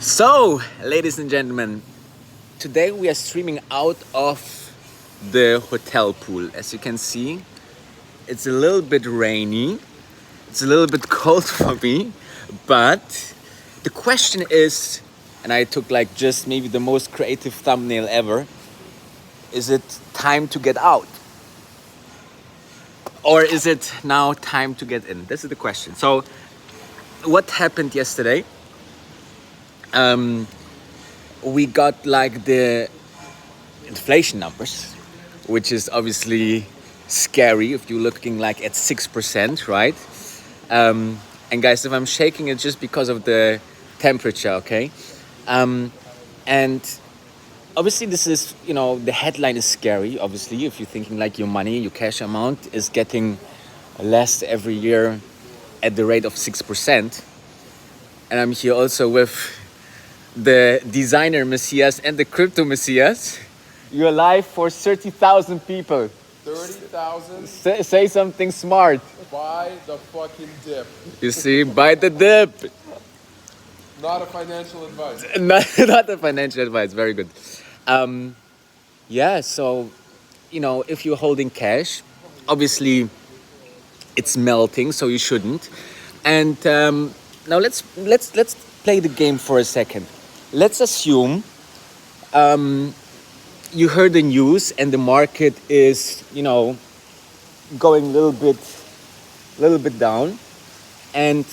So, ladies and gentlemen, today we are streaming out of the hotel pool. As you can see, it's a little bit rainy, it's a little bit cold for me, but the question is, and I took like just maybe the most creative thumbnail ever, is it time to get out? Or is it now time to get in? This is the question. So, what happened yesterday? We got like the inflation numbers, which is obviously scary if you're looking like at 6%, right? And guys, if I'm shaking, it's just because of the temperature, okay? And obviously this is, the headline is scary, obviously, if you're thinking like your money, your cash amount is getting less every year at the rate of 6%. And I'm here also with the designer Messias and the crypto Messias. You're live for 30,000 people. 30,000? Say something smart. Buy the fucking dip. You see, buy the dip. Not a financial advice. Not a financial advice. Very good. So, if you're holding cash, obviously it's melting, so you shouldn't. And now let's play the game for a second. Let's assume you heard the news and the market is, going a little bit down, and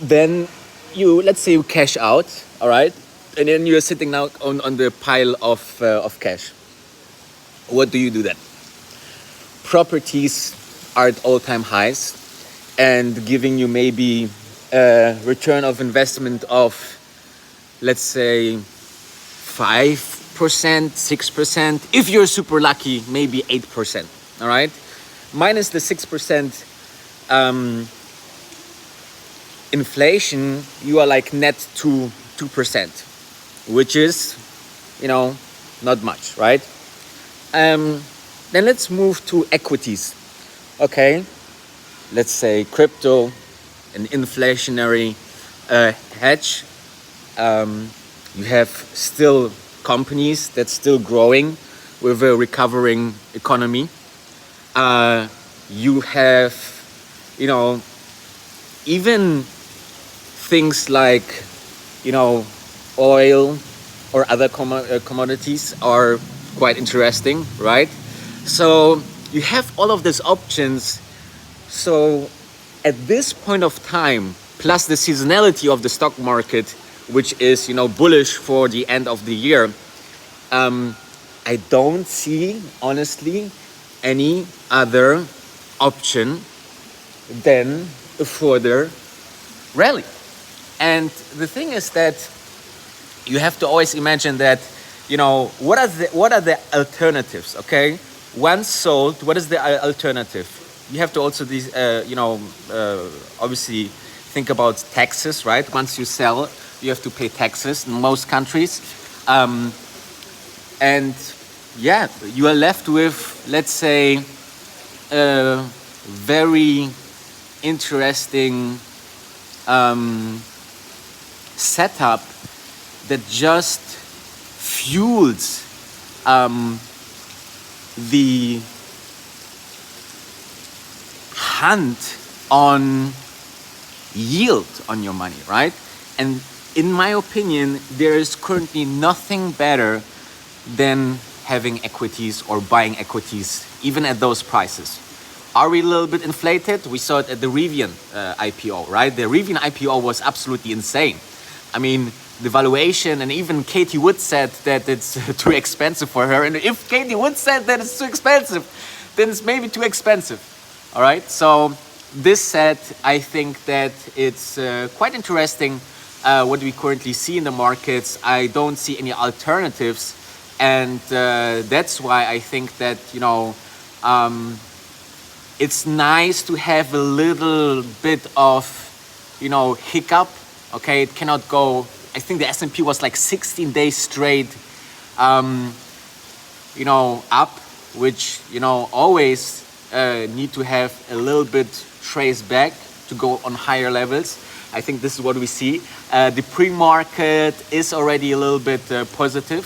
then let's say you cash out, all right, and then you're sitting now on the pile of cash. What do you do then? Properties are at all-time highs and giving you maybe a return of investment of, let's say, 5%, 6%. If you're super lucky, maybe 8%. All right, minus the 6% inflation, you are like net to 2%, which is, not much, right? Then let's move to equities. Okay, let's say crypto, an inflationary hedge. You have still companies that's still growing with a recovering economy. You have, even things like, oil or other commodities are quite interesting, right? So you have all of these options. So at this point of time, plus the seasonality of the stock market, which is, bullish for the end of the year, I don't see, honestly, any other option than a further rally. And the thing is that you have to always imagine that, what are the alternatives, okay? Once sold, what is the alternative? You have to also, obviously think about taxes, right? Once you sell, you have to pay taxes in most countries. You are left with, let's say, a very interesting setup that just fuels the hunt on yield on your money, right? And in my opinion, there is currently nothing better than having equities or buying equities, even at those prices. Are we a little bit inflated? We saw it at the Rivian IPO, right? The Rivian IPO was absolutely insane. I mean, the valuation, and even Katie Wood said that it's too expensive for her. And if Katie Wood said that it's too expensive, then it's maybe too expensive. All right. So this said, I think that it's quite interesting what we currently see in the markets. I don't see any alternatives. And that's why I think that, it's nice to have a little bit of, hiccup. Okay, it cannot go. I think the S&P was like 16 days straight, up, which, always need to have a little bit trace back to go on higher levels. I think this is what we see. The pre-market is already a little bit positive,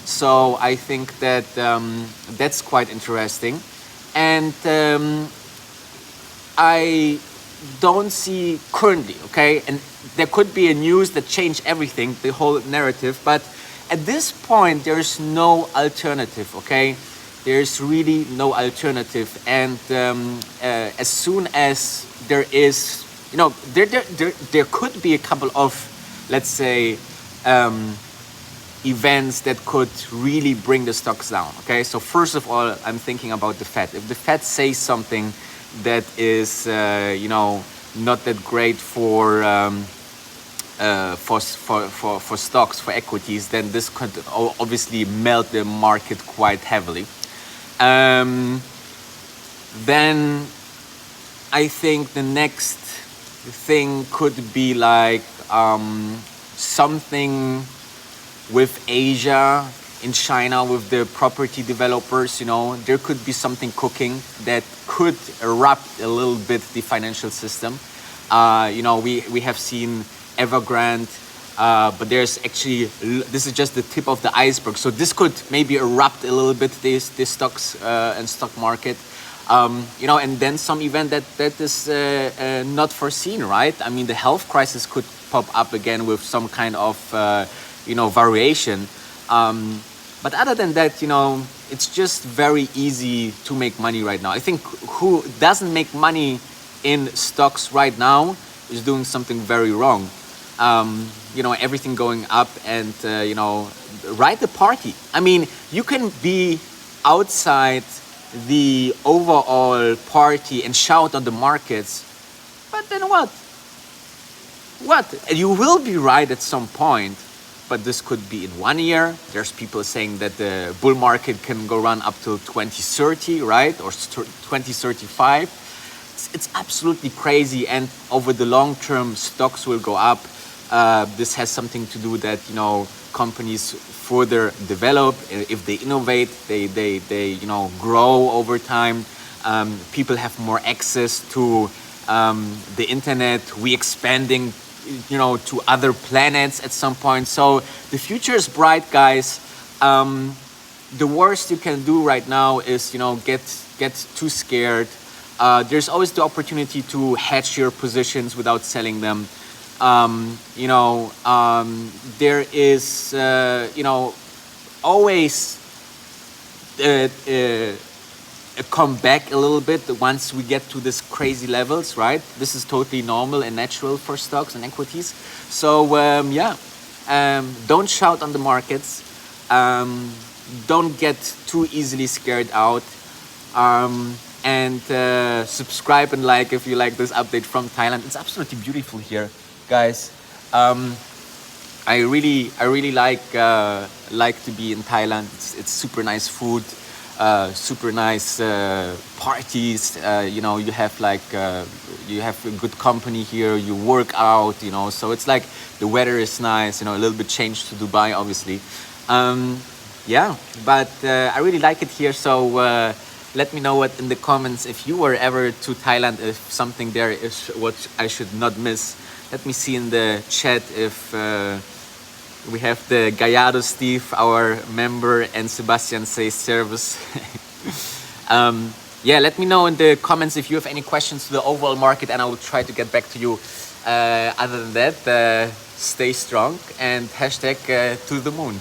so I think that that's quite interesting. And I don't see currently, okay, and there could be a news that change everything, the whole narrative, but at this point there's no alternative, okay? There's really no alternative, and as soon as there is, you know, there could be a couple of, let's say, events that could really bring the stocks down, okay? So first of all, I'm thinking about the Fed. If the Fed says something that is, you know, not that great for stocks, for equities, then this could obviously melt the market quite heavily. Then I think the next thing could be like something with Asia, in China, with the property developers. You know, there could be something cooking that could erupt a little bit the financial system. You know, we have seen Evergrande, but there's actually, this is just the tip of the iceberg. So this could maybe erupt a little bit this stocks and stock market. You know, and then some event that is not foreseen, right? I mean, the health crisis could pop up again with some kind of, you know, variation. But other than that, you know, it's just very easy to make money right now. I think who doesn't make money in stocks right now is doing something very wrong. You know, everything going up and, you know, ride the party. I mean, you can be outside the overall party and shout on the markets, but then what? You will be right at some point, but this could be in 1 year. There's people saying that the bull market can go run up till 2030, right? Or 2035. It's absolutely crazy, and over the long term, stocks will go up. This has something to do that, you know, companies further develop. If they innovate, they you know, grow over time. People have more access to the internet. We expanding, you know, to other planets at some point. So the future is bright, guys. The worst you can do right now is, you know, get too scared. There's always the opportunity to hedge your positions without selling them. You know, there is, you know, always a comeback a little bit once we get to this crazy levels, right? This is totally normal and natural for stocks and equities. So yeah, don't shout on the markets. Don't get too easily scared out. And subscribe and like if you like this update from Thailand. It's absolutely beautiful here, guys. I really like to be in Thailand. It's super nice food, super nice parties. You know, you have like you have a good company here. You work out, you know. So it's like the weather is nice. You know, a little bit changed to Dubai, obviously. Yeah, but I really like it here. So let me know what in the comments if you were ever to Thailand, if something there is what I should not miss. Let me see in the chat if we have the Gallardo Steve, our member, and Sebastian says service. Yeah, let me know in the comments if you have any questions to the overall market, and I will try to get back to you. Other than that, stay strong and hashtag to the moon.